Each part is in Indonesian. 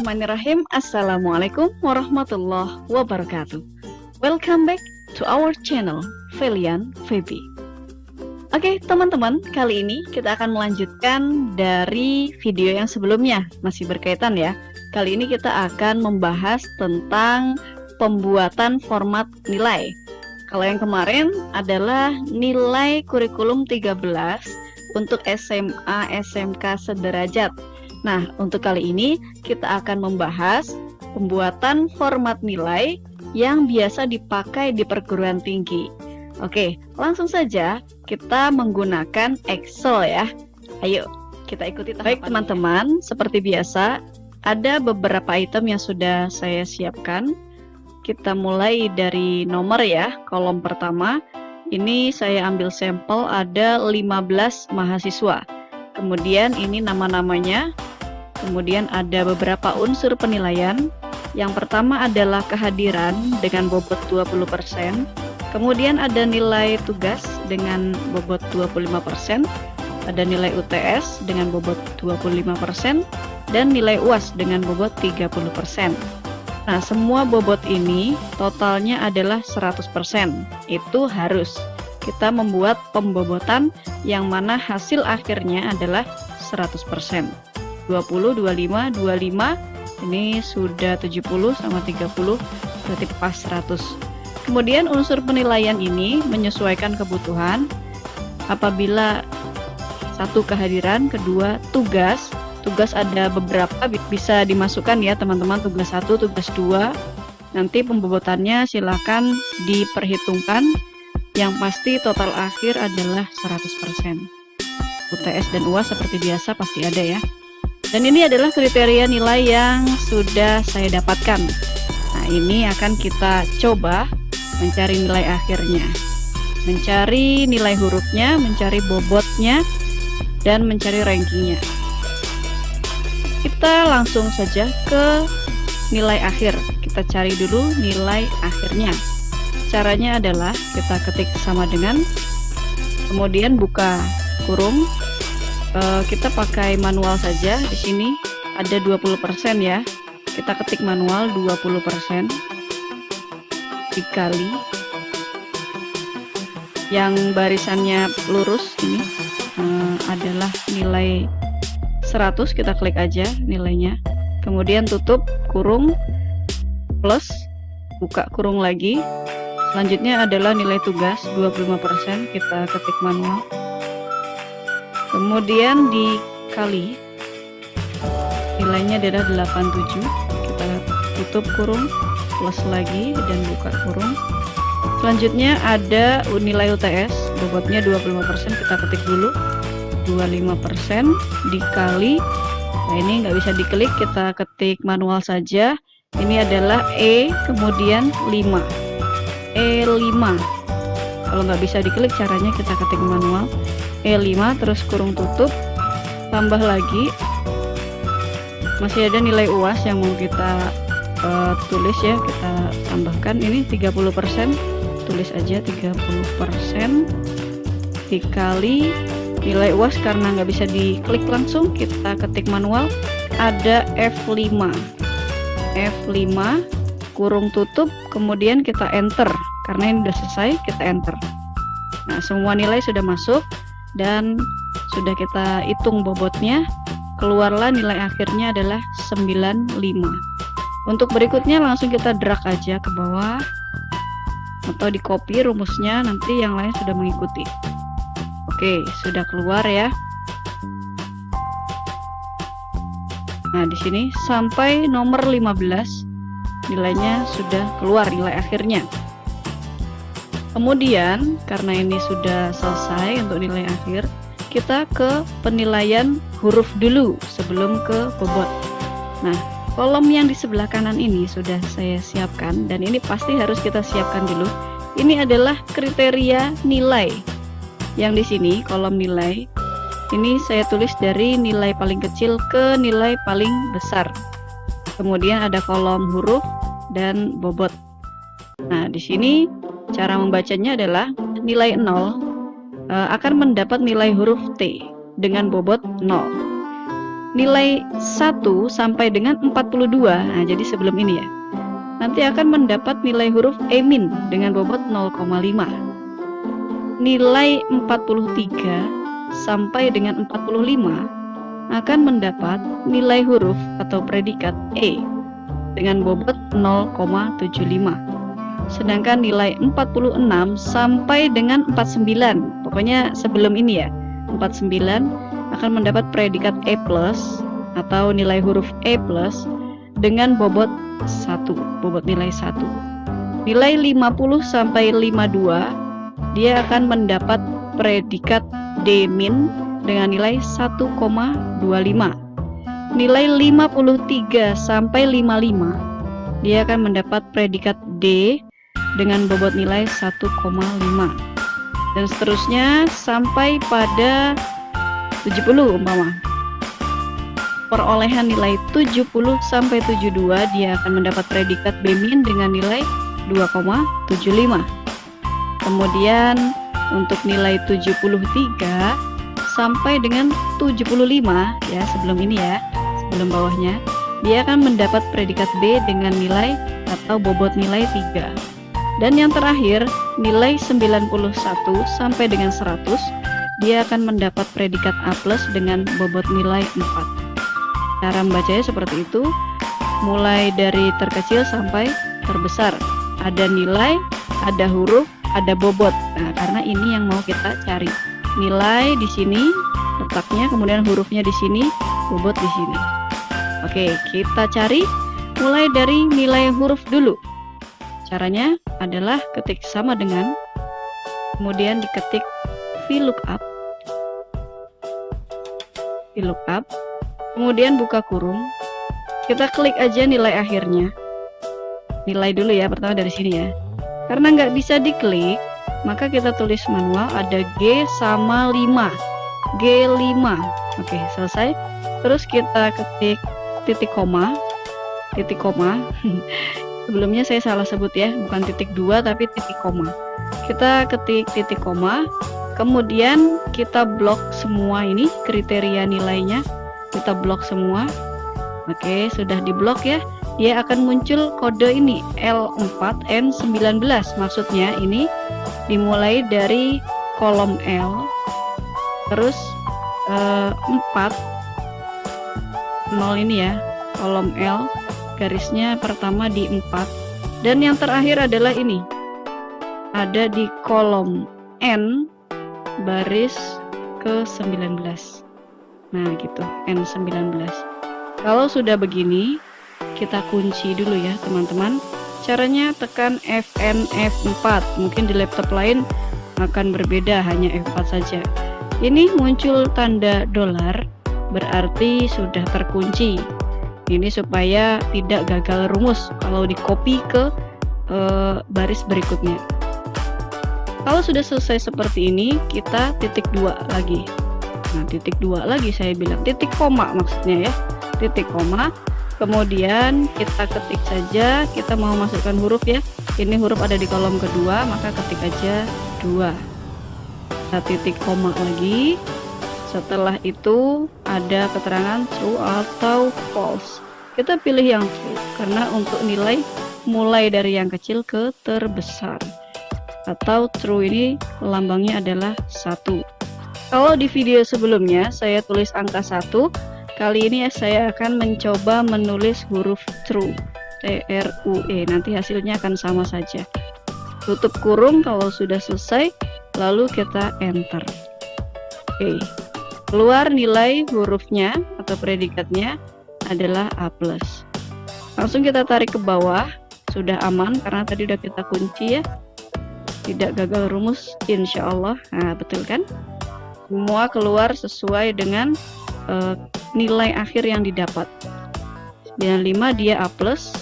Bismillahirrahmanirrahim. Assalamualaikum warahmatullahi wabarakatuh. Welcome back to our channel, Felian Feby. Oke teman-teman, kali ini kita akan melanjutkan dari video yang sebelumnya. Masih berkaitan ya. Kali ini kita akan membahas tentang pembuatan format nilai. Kalau yang kemarin adalah nilai kurikulum 13 untuk SMA SMK sederajat. Nah, untuk kali ini kita akan membahas pembuatan format nilai yang biasa dipakai di perguruan tinggi. Oke, langsung saja kita menggunakan Excel ya. Ayo, kita ikuti tahapannya. Baik teman-teman, seperti biasa, ada beberapa item yang sudah saya siapkan. Kita mulai dari nomor ya, kolom pertama. Ini saya ambil sampel ada 15 mahasiswa. Kemudian ini nama-namanya. Kemudian ada beberapa unsur penilaian. Yang pertama adalah kehadiran dengan bobot 20%. Kemudian ada nilai tugas dengan bobot 25%. Ada nilai UTS dengan bobot 25%. Dan nilai UAS dengan bobot 30%. Nah, semua bobot ini totalnya adalah 100%. Itu harus kita membuat pembobotan yang mana hasil akhirnya adalah 100%. 20, 25, 25, ini sudah 70 sama 30, berarti pas 100. Kemudian unsur penilaian ini menyesuaikan kebutuhan. Apabila satu kehadiran, kedua tugas. Tugas ada beberapa, bisa dimasukkan ya teman-teman, tugas 1, tugas 2. Nanti pembobotannya silakan diperhitungkan. Yang pasti total akhir adalah 100%. UTS dan UAS seperti biasa pasti ada ya. Dan ini adalah kriteria nilai yang sudah saya dapatkan. Nah, ini akan kita coba mencari nilai akhirnya. Mencari nilai hurufnya, mencari bobotnya, dan mencari rankingnya. Kita langsung saja ke nilai akhir. Kita cari dulu nilai akhirnya. Caranya adalah kita ketik sama dengan, kemudian buka kurung. Kita pakai manual saja. Di sini ada 20% ya. Kita ketik manual 20% dikali yang barisannya lurus ini adalah nilai 100. Kita klik aja nilainya. Kemudian tutup kurung plus, buka kurung lagi. Selanjutnya adalah nilai tugas 25%. Kita ketik manual. Kemudian dikali, nilainya adalah 87. Kita tutup kurung, plus lagi, dan buka kurung. Selanjutnya ada nilai UTS, bobotnya 25%. Kita ketik dulu 25% dikali. Nah, ini nggak bisa diklik, kita ketik manual saja. Ini adalah E, kemudian 5. E5. Kalau nggak bisa diklik, caranya kita ketik manual. E5 terus kurung tutup, tambah lagi, masih ada nilai UAS yang mau kita tulis ya, kita tambahkan. Ini 30%, tulis aja 30% dikali nilai UAS. Karena nggak bisa diklik langsung, kita ketik manual. Ada F5 kurung tutup, kemudian kita enter. Karena ini udah selesai, kita enter. Nah, semua nilai sudah masuk dan sudah kita hitung bobotnya. Keluarlah nilai akhirnya adalah 95. Untuk berikutnya langsung kita drag aja ke bawah atau di copy rumusnya, nanti yang lain sudah mengikuti. Oke, sudah keluar ya. Nah, di sini sampai nomor 15 nilainya sudah keluar nilai akhirnya. Kemudian karena ini sudah selesai untuk nilai akhir, kita ke penilaian huruf dulu sebelum ke bobot. Nah, kolom yang di sebelah kanan ini sudah saya siapkan, dan ini pasti harus kita siapkan dulu. Ini adalah kriteria nilai. Yang di sini kolom nilai ini saya tulis dari nilai paling kecil ke nilai paling besar. Kemudian ada kolom huruf dan bobot. Nah, di sini cara membacanya adalah nilai 0 akan mendapat nilai huruf T dengan bobot 0. nilai 1 sampai dengan 42. Nah, jadi sebelum ini ya. Nanti akan mendapat nilai huruf E- dengan bobot 0,5. Nilai 43 sampai dengan 45 akan mendapat nilai huruf atau predikat E dengan bobot 0,75. Sedangkan nilai 46 sampai dengan 49, pokoknya sebelum ini ya, 49 akan mendapat predikat E+ atau nilai huruf E+ dengan bobot 1, bobot nilai 1. Nilai 50 sampai 52 dia akan mendapat predikat D- dengan nilai 1,25. Nilai 53 sampai 55 dia akan mendapat predikat D dengan bobot nilai 1,5. Dan seterusnya sampai pada 70 umpama. Perolehan nilai 70 sampai 72 dia akan mendapat predikat B- dengan nilai 2,75. Kemudian untuk nilai 73 sampai dengan 75 ya, sebelum ini ya, sebelum bawahnya, dia akan mendapat predikat B dengan nilai atau bobot nilai 3. Dan yang terakhir, nilai 91 sampai dengan 100 dia akan mendapat predikat A+ dengan bobot nilai 4. Cara membacanya seperti itu, mulai dari terkecil sampai terbesar. Ada nilai, ada huruf, ada bobot. Nah, karena ini yang mau kita cari. Nilai di sini letaknya, kemudian hurufnya di sini, bobot di sini. Oke, kita cari mulai dari nilai huruf dulu. Caranya adalah ketik sama dengan, kemudian diketik VLOOKUP, kemudian buka kurung. Kita klik aja nilai akhirnya. Nilai dulu ya, pertama dari sini ya. Karena nggak bisa diklik, maka kita tulis manual, ada G sama 5. G5. Oke, selesai. Terus kita ketik titik koma. Sebelumnya saya salah sebut ya, bukan titik 2 tapi titik koma. Kita ketik titik koma, kemudian kita blok semua ini kriteria nilainya. Kita blok semua. Oke, sudah diblok ya. Dia akan muncul kode ini L4N19. Maksudnya ini dimulai dari kolom L, terus 4 0 ini ya, kolom L, garisnya pertama di 4, dan yang terakhir adalah ini, ada di kolom N baris ke 19. Nah gitu, N19. Kalau sudah begini, kita kunci dulu ya teman-teman. Caranya tekan Fn F4. Mungkin di laptop lain akan berbeda, hanya F4 saja. Ini muncul tanda dolar, berarti sudah terkunci. Ini supaya tidak gagal rumus kalau di copy ke baris berikutnya. Kalau sudah selesai seperti ini, kita titik 2 lagi. Nah, titik 2 lagi saya bilang, titik koma maksudnya ya. Titik koma. Kemudian kita ketik saja, kita mau masukkan huruf ya. Ini huruf ada di kolom kedua, maka ketik aja 2. Kita titik koma lagi. Setelah itu ada keterangan true atau false. Kita pilih yang true karena untuk nilai mulai dari yang kecil ke terbesar. Atau true ini lambangnya adalah 1. Kalau di video sebelumnya saya tulis angka 1, kali ini saya akan mencoba menulis huruf true, TRUE. Nanti hasilnya akan sama saja. Tutup kurung kalau sudah selesai, lalu kita enter. Oke, keluar nilai hurufnya atau predikatnya adalah A+. Langsung kita tarik ke bawah, sudah aman karena tadi udah kita kunci ya. Tidak gagal rumus, insya Allah. Nah, betul kan? Semua keluar sesuai dengan nilai akhir yang didapat. 95 dia A+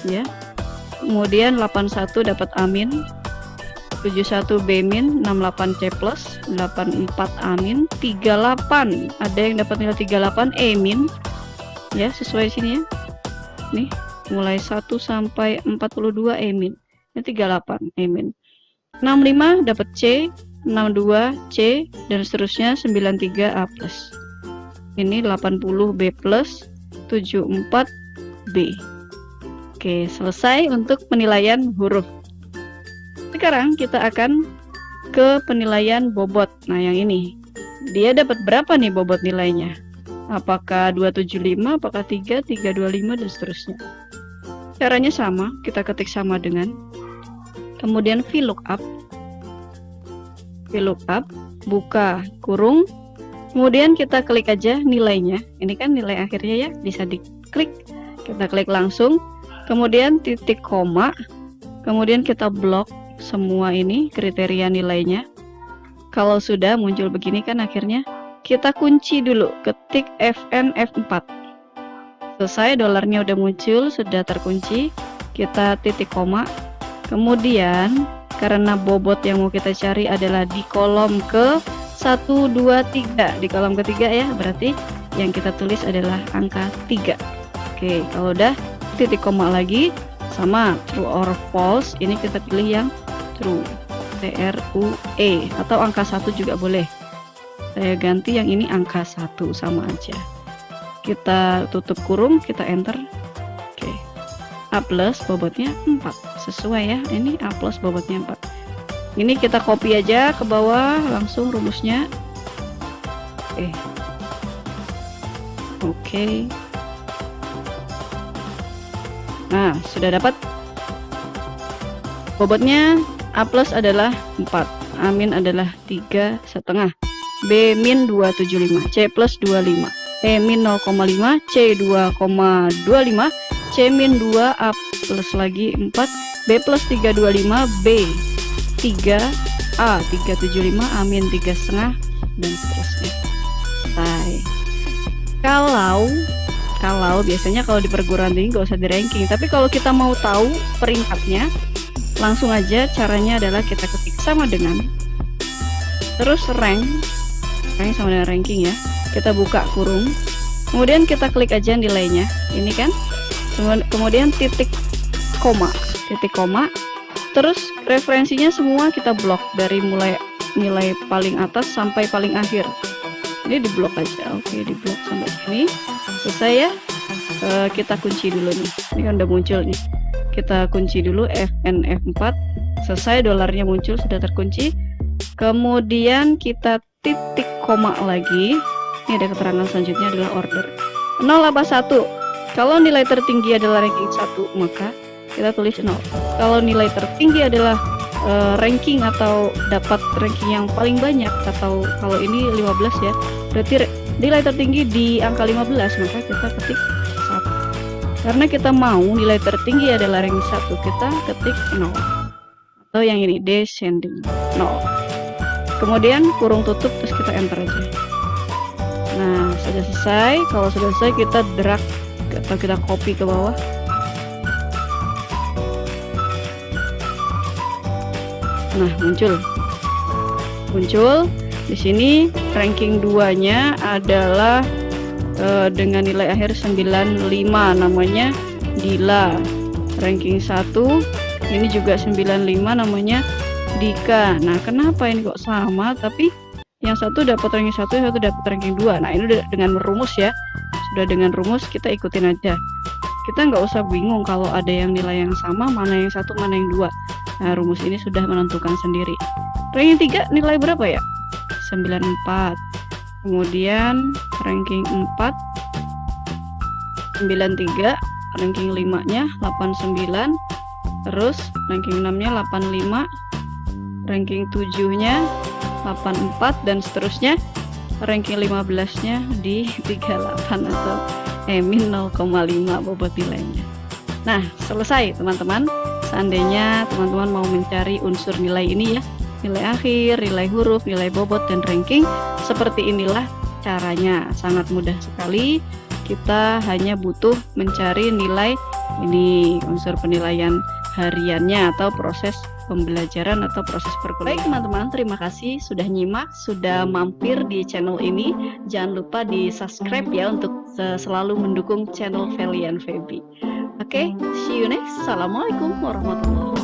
ya. Kemudian 81 dapat A-, 71 B-, 68 C+, 84 A-, 38 ada yang dapat nilai 38 E- ya, sesuai sini ya. Nih, mulai 1 sampai 42 E-. Ini 38 E-. 65 dapat C, 62 C, dan seterusnya 93 A+. Ini 80B plus 74B. Oke, selesai untuk penilaian huruf. Sekarang kita akan ke penilaian bobot. Nah, yang ini. Dia dapat berapa nih bobot nilainya? Apakah 275, apakah 3, 325, dan seterusnya. Caranya sama, kita ketik sama dengan. Kemudian VLOOKUP. VLOOKUP, buka kurung. Kemudian kita klik aja nilainya. Ini kan nilai akhirnya ya, bisa diklik. Kita klik langsung. Kemudian titik koma, kemudian kita blok semua ini kriteria nilainya. Kalau sudah muncul begini kan akhirnya kita kunci dulu, ketik FN F4. Selesai, dolarnya udah muncul, sudah terkunci. Kita titik koma. Kemudian karena bobot yang mau kita cari adalah di kolom ke 1, 2, 3. Di kolom ketiga ya, berarti yang kita tulis adalah angka 3. Oke, kalau udah titik koma lagi, sama true or false, ini kita pilih yang true, TRUE, atau angka 1 juga boleh. Saya ganti yang ini angka 1, sama aja. Kita tutup kurung, kita enter. Oke, A plus bobotnya 4, sesuai ya, ini A plus bobotnya 4. Ini kita copy aja ke bawah, langsung rumusnya. Oke. Nah, sudah dapat. Bobotnya A plus adalah 4, A min adalah 3,5, B min 275, C plus 25, E min 0,5, C 2,25, C min 2, A plus lagi 4, B plus 325, B 3, A 375, A min 3,5, dan seterusnya. Kalau biasanya kalau di perguruan tinggi nggak usah di ranking, tapi kalau kita mau tahu peringkatnya, langsung aja caranya adalah kita ketik sama dengan, terus rank sama dengan ranking ya, kita buka kurung, kemudian kita klik aja nilainya, ini kan, kemudian titik koma, terus referensinya semua kita blok dari mulai nilai paling atas sampai paling akhir. Ini diblok aja. Oke, diblok sampai sini. Selesai ya. Kita kunci dulu nih. Ini kan udah muncul nih. Kita kunci dulu FN F4. Selesai, dolarnya muncul, sudah terkunci. Kemudian kita titik koma lagi. Ini ada keterangan selanjutnya adalah order 0 apa 1. Kalau nilai tertinggi adalah ranking 1, maka kita tulis 0. Kalau nilai tertinggi adalah ranking atau dapat ranking yang paling banyak, atau kalau ini 15 ya, berarti nilai tertinggi di angka 15, maka kita ketik 1. Karena kita mau nilai tertinggi adalah ranking 1, kita ketik 0. Atau yang ini descending 0. Kemudian kurung tutup, terus kita enter aja. Nah, sudah selesai. Kalau sudah selesai, kita drag atau kita copy ke bawah. Nah, muncul di sini ranking 2-nya adalah dengan nilai akhir 95, namanya Dila. Ranking 1 ini juga 95, namanya Dika. Nah, kenapa ini kok sama tapi yang satu dapat ranking 1, yang satu dapat ranking 2? Nah, ini udah dengan rumus ya. Sudah dengan rumus, kita ikutin aja. Kita nggak usah bingung kalau ada yang nilai yang sama, mana yang satu, mana yang 2. Nah, rumus ini sudah menentukan sendiri. Ranking 3 nilai berapa ya? 94. Kemudian ranking 4 93, ranking 5-nya 89, terus ranking 6-nya 85, ranking 7-nya 84, dan seterusnya. Ranking 15-nya di 38 atau min 0,5 bobot nilainya. Nah, selesai teman-teman. Seandainya teman-teman mau mencari unsur nilai ini ya, nilai akhir, nilai huruf, nilai bobot, dan ranking, seperti inilah caranya. Sangat mudah sekali. Kita hanya butuh mencari nilai ini, unsur penilaian hariannya atau proses pembelajaran atau proses perkuliahan. Baik teman-teman, terima kasih sudah nyimak, sudah mampir di channel ini. Jangan lupa di subscribe ya untuk selalu mendukung channel Felian Feby. Oke, see you next. Assalamualaikum warahmatullahi wabarakatuh.